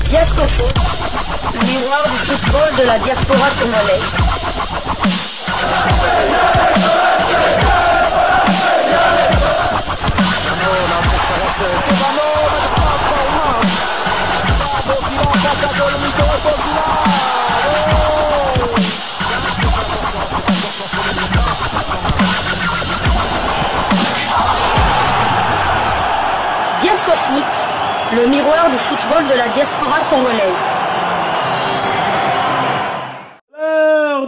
Diascofoot, miroir du football de la diaspora congolaise. Diascofoot, le miroir du football de la diaspora congolaise.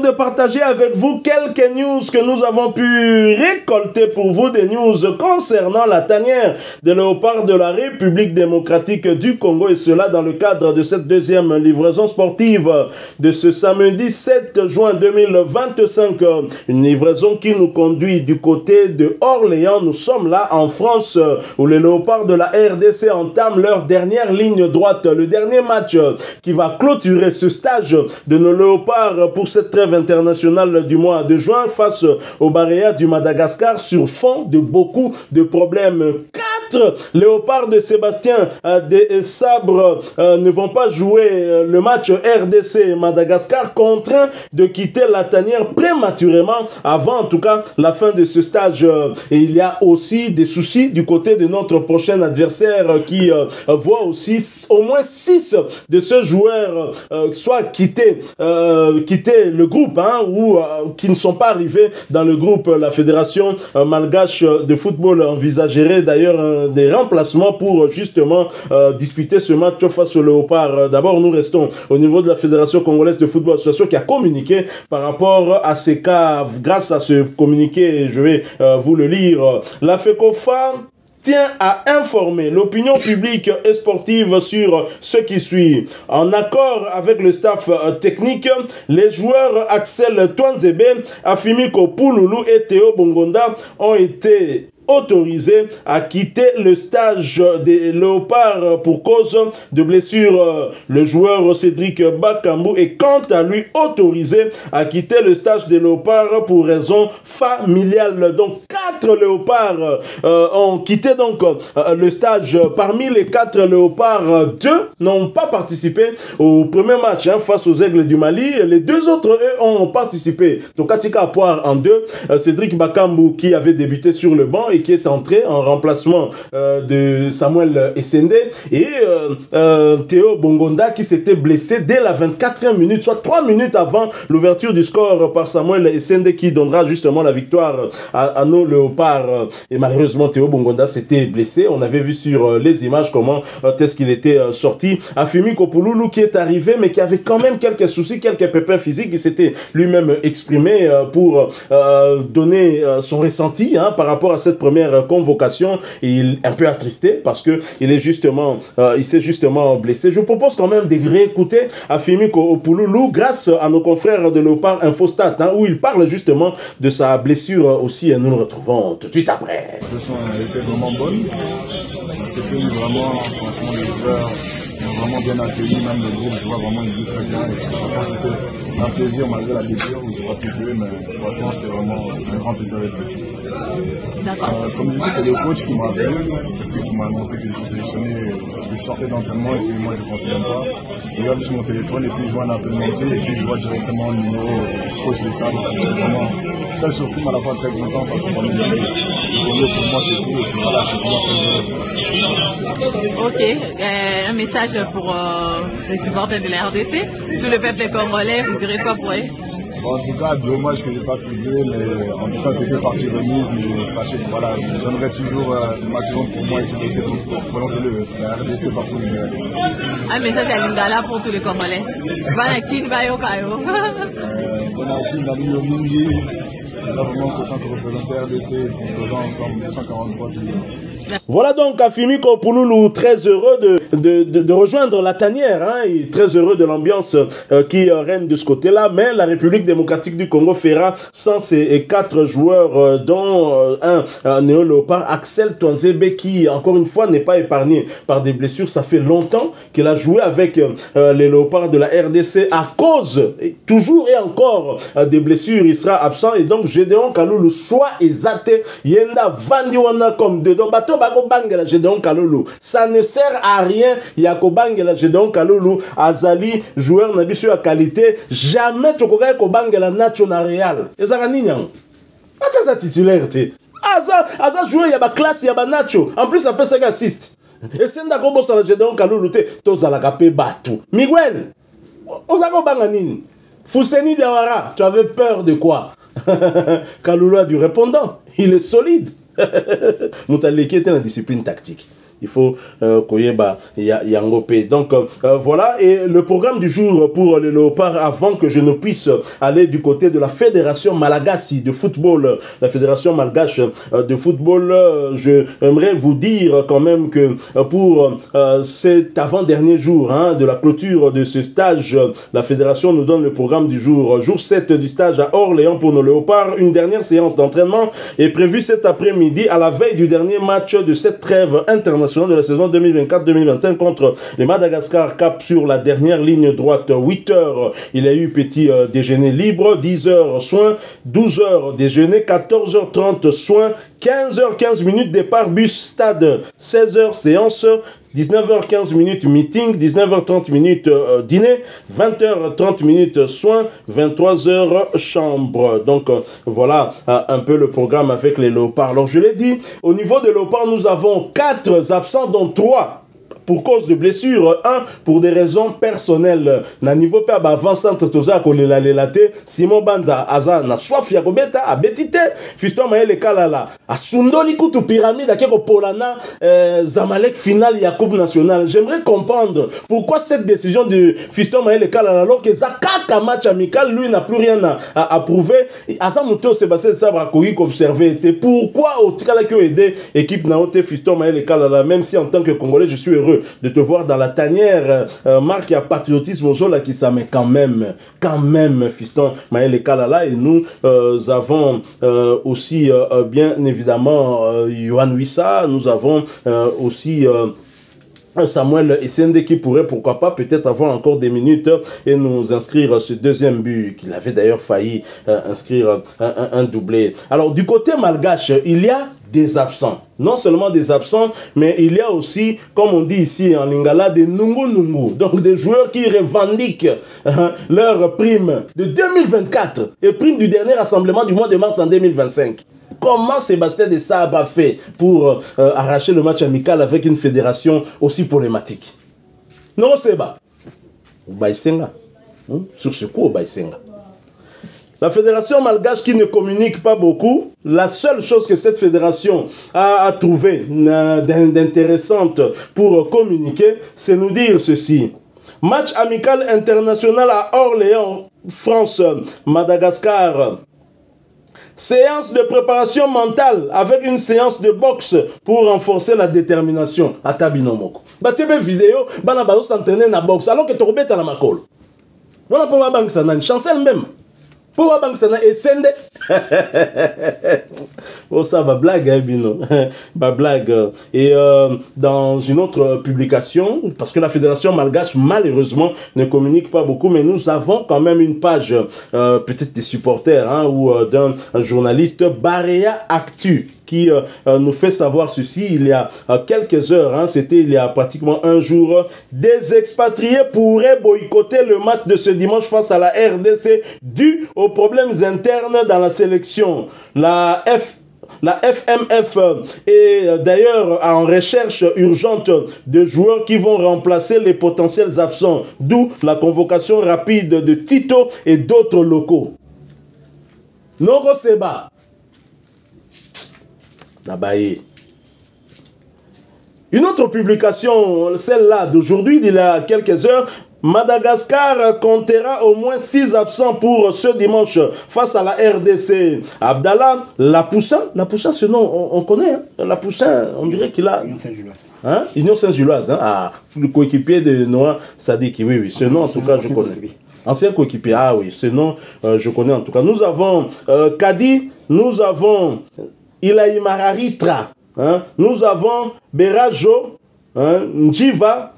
De partager avec vous quelques news que nous avons pu récolter pour vous, des news concernant la tanière de léopard de la République démocratique du Congo, et cela dans le cadre de cette deuxième livraison sportive de ce samedi 7 juin 2025, une livraison qui nous conduit du côté de Orléans. Nous sommes là en France où les léopards de la RDC entament leur dernière ligne droite, le dernier match qui va clôturer ce stage de nos léopards pour cette trêve internationale du mois de juin face au Baréa du Madagascar sur fond de beaucoup de problèmes. 4 léopards de Sébastien des Sabres ne vont pas jouer le match RDC-Madagascar, contraints de quitter la tanière prématurément avant en tout cas la fin de ce stage. Et il y a aussi des soucis du côté de notre prochain adversaire qui voit aussi au moins 6 de ce joueur soit quitter le groupe ou qui ne sont pas arrivés dans le groupe. La fédération malgache de football envisagerait d'ailleurs des remplacements pour justement disputer ce match face au léopard. D'abord, nous restons au niveau de la fédération congolaise de football association qui a communiqué par rapport à ces cas. Grâce à ce communiqué, je vais vous le lire. La FECOFA tient à informer l'opinion publique et sportive sur ce qui suit. En accord avec le staff technique, les joueurs Axel Twanzebe, Afimiko Pouloulou et Théo Bongonda ont été autorisé à quitter le stage des léopards pour cause de blessure. Le joueur Cédric Bakambu est quant à lui autorisé à quitter le stage des léopards pour raison familiale. Donc 4 léopards ont quitté donc le stage. Parmi les 4 léopards, 2 n'ont pas participé au premier match face aux Aigles du Mali. Les 2 autres, eux, ont participé. Donc Katika Poire en 2, Cédric Bakambu qui avait débuté sur le banc et qui est entré en remplacement de Samuel Essende, et Théo Bongonda qui s'était blessé dès la 24e minute, soit 3 minutes avant l'ouverture du score par Samuel Essende qui donnera justement la victoire à nos léopards. Et malheureusement Théo Bongonda s'était blessé. On avait vu sur les images comment est-ce qu'il était sorti. Afimi Kopouloulou qui est arrivé mais qui avait quand même quelques soucis, quelques pépins physiques. Il s'était lui-même exprimé pour donner son ressenti par rapport à cette première convocation. Il est un peu attristé parce que il s'est justement blessé. Je vous propose quand même de réécouter Afimi Kopouloulou grâce à nos confrères de Léopard Infostat où il parle justement de sa blessure aussi, et nous le retrouvons tout de suite après. La leçon a été vraiment bonne. C'était vraiment, franchement, les joueurs ont vraiment bien accueilli, même le groupe, je vois vraiment une vie très bien. Et franchement, c'était un plaisir malgré la blessure où je ne pas pu jouer, mais franchement, c'était vraiment un grand plaisir d'être ici. D'accord. Comme je dis, c'est le coach qui m'a appelé, qui m'a annoncé que je suis sélectionné parce que je sortais d'entraînement et puis moi je ne pensais même pas. Je regarde sur mon téléphone et puis je vois un appel manqué et puis je vois directement le numéro coach de ça. Donc vraiment très surpris, mais à la fois très content parce que comme je dis, pour moi c'est tout et puis voilà, c'est vraiment très bien. Ok, un message pour les supporters de la RDC, tout le peuple congolais, vous direz quoi pour eux? En tout cas, dommage que je n'ai pas pu jouer, mais en tout cas, c'est que partie remise. Mais sachez que voilà, je donnerai toujours le maximum pour moi et tout aussi pour volonté la RDC partout. Un message à Lingala pour tous les Congolais. Banakin Bayo Kayo. Banakin Damio Mingi, là vraiment content de représenter RDC pour 2 ans ensemble, 243 millions. Voilà donc Afimi Kopouloulou, très heureux de rejoindre la tanière, et très heureux de l'ambiance qui règne de ce côté-là, mais la République démocratique du Congo fera sans ces 4 joueurs, dont un néo-léopard, Axel Twanzebe, qui encore une fois n'est pas épargné par des blessures. Ça fait longtemps qu'il a joué avec les léopards de la RDC à cause, toujours et encore, des blessures. Il sera absent, et donc Gédéon Kaloulou soit exaté, Yenda Vandiwana comme de Dobato bako bangela Gédéon Kalulu. Ça ne sert à rien. Yako bangela Gédéon Kalulu. Azali, joueur nabisu à qualité. Jamais tu koka ko bangela Nacho na Real. Et ça gani nyang. Acha titulaire te. Aza joueur yaba classe yaba Nacho. En plus ça peut se assist. Et c'est ndako bossa la Gédéon Kalulu te. Tozala kapé batu. Miguel. Ozako banga nini? Fousseni Diawara, tu avais peur de quoi? Kalulu a du répondant. Il est solide. Moutaleki était dans la discipline tactique. Il faut Koyeba Yangopé. Donc voilà, et le programme du jour pour les Léopards, avant que je ne puisse aller du côté de la Fédération Malagasy de football, la Fédération malgache de football, j'aimerais vous dire quand même que pour cet avant-dernier jour de la clôture de ce stage, la Fédération nous donne le programme du jour. Jour 7 du stage à Orléans pour nos Léopards. Une dernière séance d'entraînement est prévue cet après-midi à la veille du dernier match de cette trêve internationale de la saison 2024-2025 contre les Madagascar, cap sur la dernière ligne droite. 8h, il y a eu petit déjeuner libre, 10h soins, 12h déjeuner, 14h30 soins, 15h15 minutes départ bus stade, 16h séance, 19h15 minutes meeting, 19h30 minutes dîner, 20h30 minutes soins, 23h chambre. Donc voilà un peu le programme avec les Léopards. Alors je l'ai dit, au niveau des Léopards, nous avons 4 absents dont 3 pour cause de blessure, 1 pour des raisons personnelles. Na niveau pe avant centre toza ko lelate Simon Banza aza na soif ya kobeta a betite Fiston Maele Kalala a sundoli kutu pyramide akeko polana Zamalek finale ya Coupe nationale. J'aimerais comprendre pourquoi cette décision de Fiston Maele Kalala alors que Zakaka match amical lui n'a plus rien à prouver. Asa muto Sébastien Sabra ko observer pourquoi au tikala que aider équipe na ote Fiston Maele Kalala, même si en tant que Congolais je suis heureux de te voir dans la tanière, marque à patriotisme au là qui ça, mais quand même Fiston Maele Kalala. Et nous avons aussi bien évidemment Yohan Wissa, nous avons aussi Samuel Essende qui pourrait pourquoi pas peut-être avoir encore des minutes et nous inscrire ce deuxième but qu'il avait d'ailleurs failli inscrire un doublé. Alors du côté malgache, il y a des absents. Non seulement des absents, mais il y a aussi, comme on dit ici en lingala, des nungu-nungu. Donc des joueurs qui revendiquent leur prime de 2024 et prime du dernier rassemblement du mois de mars en 2025. Comment Sébastien de Sabre a fait pour arracher le match amical avec une fédération aussi problématique? Non, Séba. Baïsenga. Sur ce coup, Baïsenga. La fédération malgache qui ne communique pas beaucoup, la seule chose que cette fédération a trouvé d'intéressante pour communiquer, c'est nous dire ceci. Match amical international à Orléans, France, Madagascar. Séance de préparation mentale avec une séance de boxe pour renforcer la détermination. À Tabinomoko. Batiebe vidéo, bana balo s'entraîner na boxe alors que tu rebelles à la macole. On n'a pas banque ça, une chancelle même. Pour la banque, ça n'a essendé. Oh, ça va blague, hein, Bino. Bah, blague. Et dans une autre publication, parce que la Fédération malgache, malheureusement, ne communique pas beaucoup, mais nous avons quand même une page, peut-être des supporters, hein, ou d'un journaliste, Barea Actu, qui nous fait savoir ceci il y a quelques heures, hein, c'était il y a pratiquement un jour. Des expatriés pourraient boycotter le match de ce dimanche face à la RDC dû aux problèmes internes dans la sélection. La FMF est d'ailleurs en recherche urgente de joueurs qui vont remplacer les potentiels absents, d'où la convocation rapide de Tito et d'autres locaux. Noro Seba. Une autre publication, celle-là d'aujourd'hui, d'il y a quelques heures, Madagascar comptera au moins 6 absents pour ce dimanche face à la RDC. Abdallah Lapoussin, ce nom on connaît, hein? Lapoussin, on dirait qu'il a... Union Saint-Gilloise. Hein? Union Saint-Gilloise, hein? Ah, le coéquipier de Noah Sadik, oui, ce nom en tout cas je connais. Ancien coéquipier, ah oui, ce nom je connais en tout cas. Nous avons Kadi, nous avons... Ilaïmararitra, hein? Nous avons Berajo, hein? Njiva,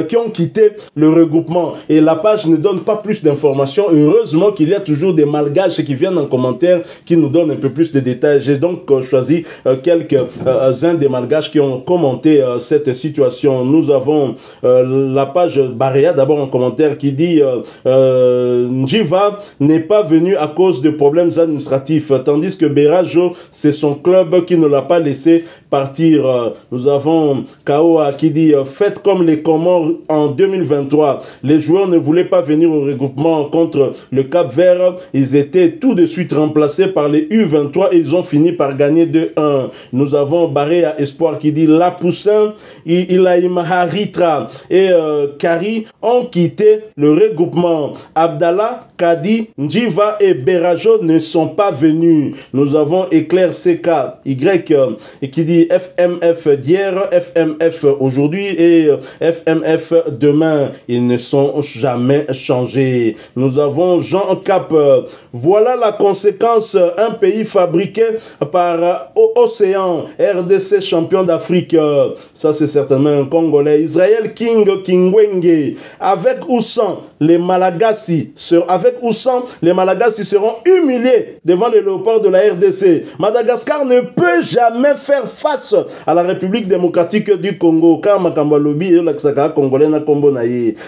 qui ont quitté le regroupement. Et la page ne donne pas plus d'informations. Heureusement qu'il y a toujours des malgaches qui viennent en commentaire, qui nous donnent un peu plus de détails. J'ai donc choisi quelques-uns des malgaches qui ont commenté cette situation. Nous avons la page Barea, d'abord en commentaire, qui dit Njiva n'est pas venu à cause de problèmes administratifs, tandis que Berajo, c'est son club qui ne l'a pas laissé partir. Nous avons Kaoa qui dit faites comme les Comores en 2023. Les joueurs ne voulaient pas venir au regroupement contre le Cap-Vert. Ils étaient tout de suite remplacés par les U23 et ils ont fini par gagner 2-1. Nous avons Barea Espoir qui dit La Poussin, Ilaïma Haritra et Kari ont quitté le regroupement. Abdallah, Kadi, Njiva et Berajo ne sont pas venus. Nous avons Éclair CKY qui dit FMF d'hier, FMF aujourd'hui et FMF demain. Ils ne sont jamais changés. Nous avons Jean Cap. Voilà la conséquence. Un pays fabriqué par Océan, RDC champion d'Afrique. Ça c'est certainement un Congolais. Israël Kingwenge. Avec ou sans les Malagasy seront humiliés devant les léopards de la RDC. Madagascar ne peut jamais faire face à la République démocratique du Congo.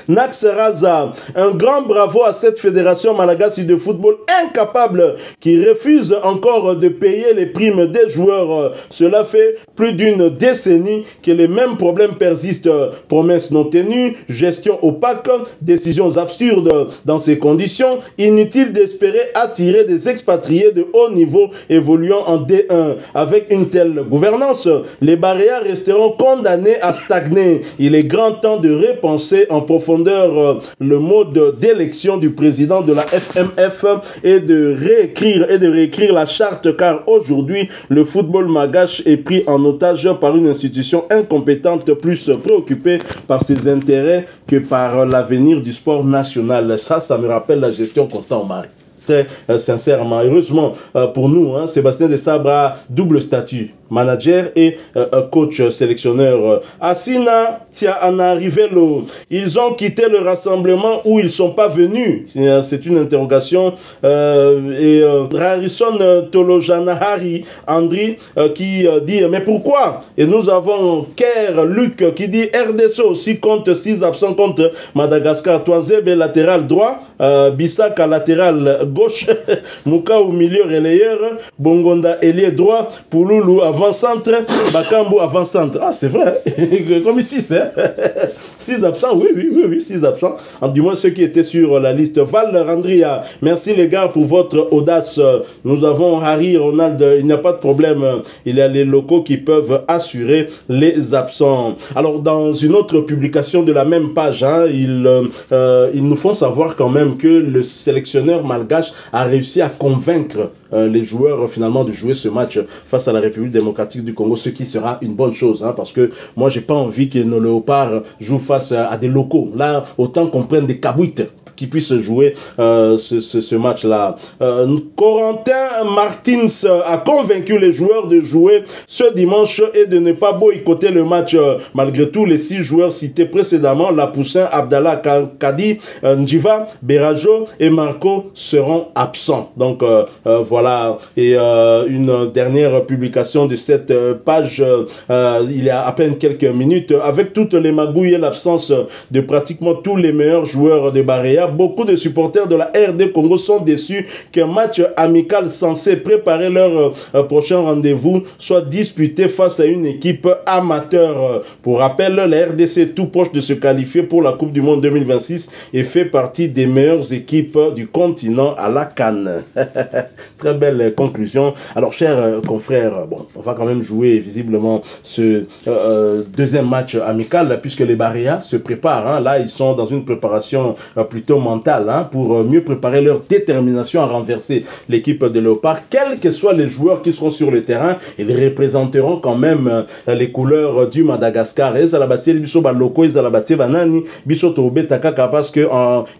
Nax Raza, un grand bravo à cette fédération malagasy de football incapable qui refuse encore de payer les primes des joueurs. Cela fait plus d'une décennie que les mêmes problèmes persistent. Promesses non tenues, gestion opaque, décisions absurdes. Dans ces conditions, inutile d'espérer attirer des expatriés de haut niveau évoluant en D1. Avec une telle gouvernance, les Baréas resteront condamnés à stagner. Il est grand temps de repenser en profondeur le mode d'élection du président de la FMF et de réécrire la charte, car aujourd'hui, le football malgache est pris en otage par une institution incompétente, plus préoccupée par ses intérêts que par l'avenir du sport national. Ça me rappelle la gestion Constant Omar. Très sincèrement, heureusement pour nous, Sébastien Desabre a double statut, manager et coach sélectionneur. Asina Tiana Rivelo, ils ont quitté le rassemblement où ils sont pas venus. C'est une interrogation. Et Harrison Tolojanahari Andri qui dit mais pourquoi? Et nous avons Kerr Luc qui dit RDC aussi compte 6 absents contre Madagascar. Toazebe latéral droit, Bissaka latéral gauche, Mouka au milieu relayeur, Bongonda ailier droit, Pouloulou avant-centre, Bakambu avant-centre. Ah, c'est vrai, comme ici, c'est 6 absents, oui, 6 absents. Du moins, ceux qui étaient sur la liste. Val Randria, merci les gars pour votre audace. Nous avons Harry, Ronald, il n'y a pas de problème. Il y a les locaux qui peuvent assurer les absents. Alors, dans une autre publication de la même page, ils nous font savoir quand même que le sélectionneur malgache a réussi à convaincre les joueurs finalement de jouer ce match face à la République démocratique du Congo, ce qui sera une bonne chose, parce que moi j'ai pas envie que nos léopards jouent face à des locaux. Là, autant qu'on prenne des cabouites qui puissent jouer ce match-là. Corentin Martins a convaincu les joueurs de jouer ce dimanche et de ne pas boycotter le match. Malgré tout, les 6 joueurs cités précédemment, La Poussin, Abdallah, Kadi, Njiva, Berajo et Marco seront absents. Donc voilà. Et une dernière publication de cette page, il y a à peine quelques minutes, avec toutes les magouilles et l'absence de pratiquement tous les meilleurs joueurs de Barea, beaucoup de supporters de la RD Congo sont déçus qu'un match amical censé préparer leur prochain rendez-vous soit disputé face à une équipe amateur. Pour rappel, la RDC tout proche de se qualifier pour la Coupe du Monde 2026 et fait partie des meilleures équipes du continent à la CAN. Très belle conclusion. Alors, chers confrères, bon, on va quand même jouer visiblement ce deuxième match amical puisque les Baréas se préparent. Là, ils sont dans une préparation plutôt plutôt mental, hein, pour mieux préparer leur détermination à renverser l'équipe de Léopard. Quels que soient les joueurs qui seront sur le terrain, ils représenteront quand même les couleurs du Madagascar. Et parce que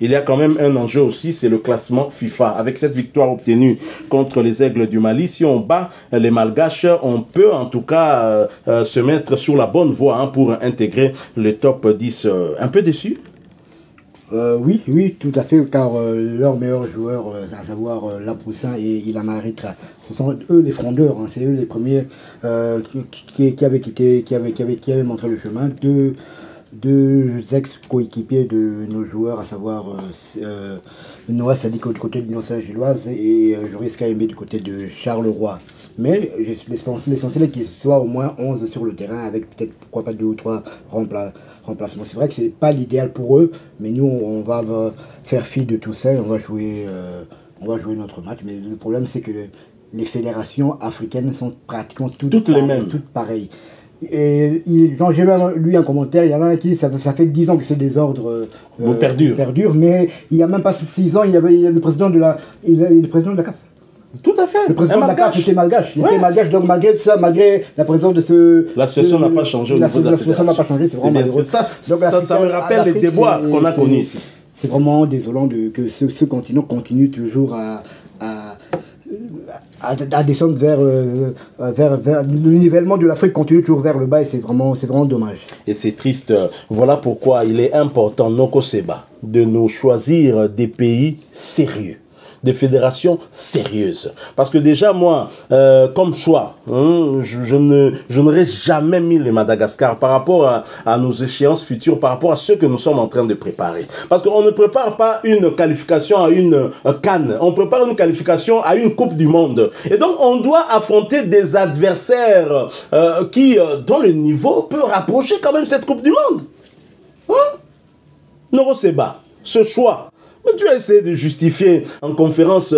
il y a quand même un enjeu aussi, c'est le classement FIFA. Avec cette victoire obtenue contre les Aigles du Mali, si on bat les Malgaches, on peut en tout cas se mettre sur la bonne voie, hein, pour intégrer le top 10. Un peu déçu? Oui, tout à fait, car leurs meilleurs joueurs, à savoir Lapoussin et Ilama Ritra, ce sont eux les frondeurs, hein, c'est eux les premiers qui avaient montré le chemin. Deux ex-coéquipiers de nos joueurs, à savoir Noah Sadi du côté de l'Union Saint-Gilloise et Joris Kaimbe du côté de Charleroi. Mais l'essentiel est qu'il soit au moins 11 sur le terrain avec peut-être, pourquoi pas, 2 ou 3 remplacements. C'est vrai que c'est pas l'idéal pour eux, mais nous on va faire fi de tout ça, on va jouer notre match. Mais le problème c'est que les fédérations africaines sont pratiquement toutes les mêmes, toutes pareilles. Et j'ai même lu un commentaire, il y en a un qui ça fait 10 ans que ce désordre perdure, mais il n'y a même pas 6 ans, il y a le président de la CAF. Tout à fait. Le président de la CAF était malgache. Il était malgache, donc malgré ça, malgré la présence de ce... La situation n'a pas changé au niveau de la fédération. La situation n'a pas changé, c'est vraiment malheureux. Ça me rappelle les déboires qu'on a connus ici. C'est vraiment désolant que ce continent continue toujours à descendre vers le nivellement de l'Afrique continue toujours vers le bas, et c'est vraiment dommage. Et c'est triste. Voilà pourquoi il est important, Noko Seba, de nous choisir des pays sérieux, des fédérations sérieuses. Parce que déjà, moi, comme choix, je n'aurais jamais mis le Madagascar par rapport à nos échéances futures, par rapport à ce que nous sommes en train de préparer. Parce qu'on ne prépare pas une qualification à une CAN, on prépare une qualification à une Coupe du Monde. Et donc, on doit affronter des adversaires dont le niveau peut rapprocher quand même cette Coupe du Monde. Noro Seba, ce choix, mais tu as essayé de justifier en conférence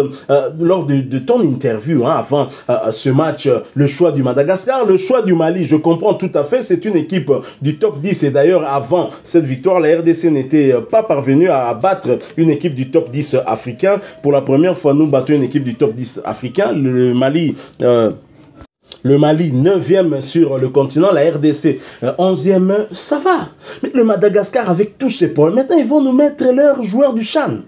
lors de ton interview, hein, avant ce match, le choix du Madagascar, le choix du Mali. Je comprends tout à fait, c'est une équipe du top 10. Et d'ailleurs, avant cette victoire, la RDC n'était pas parvenue à battre une équipe du top 10 africain. Pour la première fois, nous battons une équipe du top 10 africain. Le Mali, 9e sur le continent, la RDC 11e, ça va. Mais le Madagascar, avec tous ces points, maintenant ils vont nous mettre leurs joueurs du CHAN.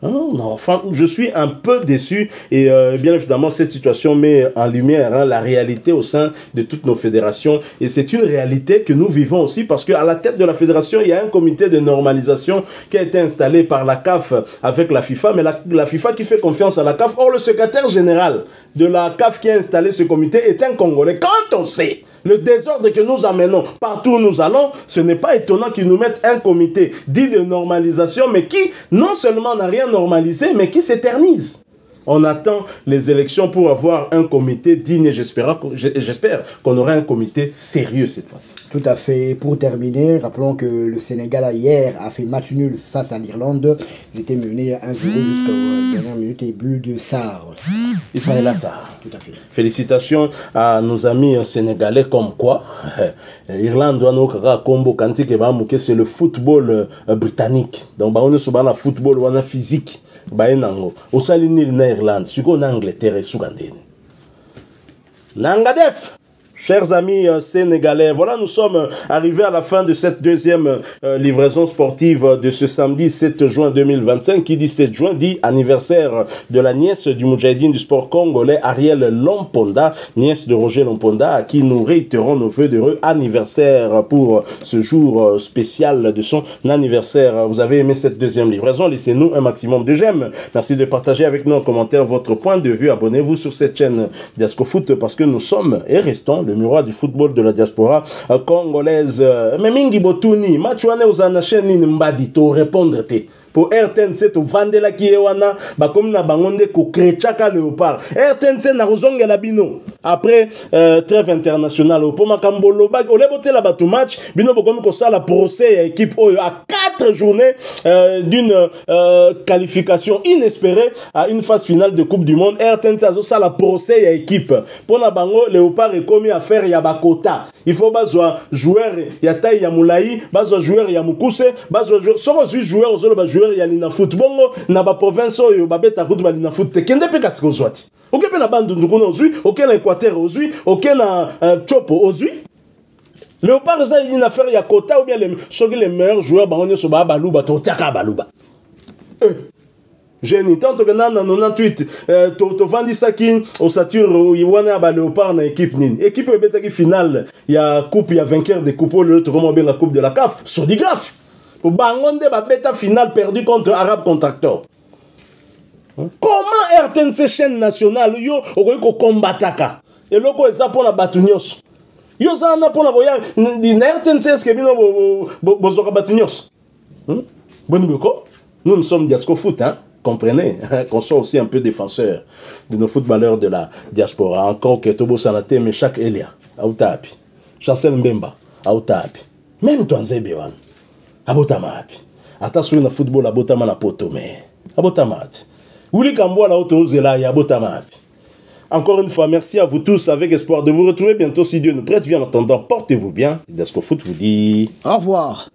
Non, enfin, je suis un peu déçu et bien évidemment cette situation met en lumière la réalité au sein de toutes nos fédérations, et c'est une réalité que nous vivons aussi parce qu'à la tête de la fédération il y a un comité de normalisation qui a été installé par la CAF avec la FIFA, mais la FIFA qui fait confiance à la CAF. Or le secrétaire général de la CAF qui a installé ce comité est un Congolais. Quand on sait le désordre que nous amenons partout où nous allons, ce n'est pas étonnant qu'ils nous mettent un comité dit de normalisation, mais qui non seulement n'a rien normalisé, mais qui s'éternise. On attend les élections pour avoir un comité digne, et j'espère qu'on aura un comité sérieux cette fois-ci. Tout à fait. Et pour terminer, rappelons que le Sénégal hier a fait match nul face à l'Irlande. Ils étaient menés 1-0 jusqu'à la dernière minute et but de Sarr. Ismaïla Sarr. Tout à fait. Félicitations à nos amis sénégalais, comme quoi l'Irlande doit nous combo kanti que c'est le football britannique. Donc on est sur le football on a physique. Baenango osalini na Irlande suko na Angleterre et Sougandene Nangadef. Chers amis sénégalais, voilà, nous sommes arrivés à la fin de cette deuxième livraison sportive de ce samedi 7 juin 2025. Qui dit 7 juin dit anniversaire de la nièce du Moudjahidine du sport congolais, Ariel Lomponda, nièce de Roger Lomponda, à qui nous réitérons nos vœux d'heureux anniversaire pour ce jour spécial de son anniversaire. Vous avez aimé cette deuxième livraison? Laissez-nous un maximum de j'aime. Merci de partager avec nous en commentaire votre point de vue. Abonnez-vous sur cette chaîne Diasco Foot parce que nous sommes et restons le miroir du football de la diaspora congolaise. Mais mingi botuni match wane uzana chaîne mbadi to répondre te pour RTNC to vandela ki ewana bakomi na bangonde ko krechaka Léopard RTNC na rozonga la bino après trêve internationale au makambo bag olebote la batu match bino bokomi ko sala procès à équipe oyo à 4 journées d'une qualification inespérée à une phase finale de Coupe du Monde. RTNC azo sala procès à équipe pour na bango Léopard est commis à faire ya bakota. Il faut bazwa joueur ya taille ya moulayi, bazwa joueur ya mukuse, bazwa joueur soko joueur ozolo ba joueur joueur ya lina foot bongo na ba province oyo babeta kutu ba lina foot te kende pe kasi ko zwati oke pe na bandundu kono ozwi oke na Équateur ozwi oke na Chopo ozwi Léopard ça une affaire ya quota ou bien les meilleurs joueurs ba on so ba baluba to tiaka baluba j'ai ni tant que dans 98 to vandi saki au Sature iwana ba Léopard na équipe nini équipe beta ki finale ya coupe ya vainqueur de coupe le to comment bien la coupe de la CAF Sodigraph pour bangonde ba beta finale perdu contre Arabe Contractor. Comment RTNC chaîne nationale yo okoki combataka et loko eza pona batunios yo za na pona koya di RTNC est-ce bino bozoka batunios bon boko nous sommes Diasco Foot hein. Comprenez qu'on soit aussi un peu défenseur de nos footballeurs de la diaspora. Encore que Tobo Sanate, mais chaque Elia, Aoutapi, Chancel Mbemba, Aoutapi, même Toanzebewan, Abotamapi. Attention, le football, Abotama na poto, mais Abotamati. Ouli Kamboa, la Otozela, Abotamapi. Encore une fois, merci à vous tous, avec espoir de vous retrouver bientôt si Dieu nous prête. Bien entendant, portez-vous bien. Diasco Foot vous dit au revoir.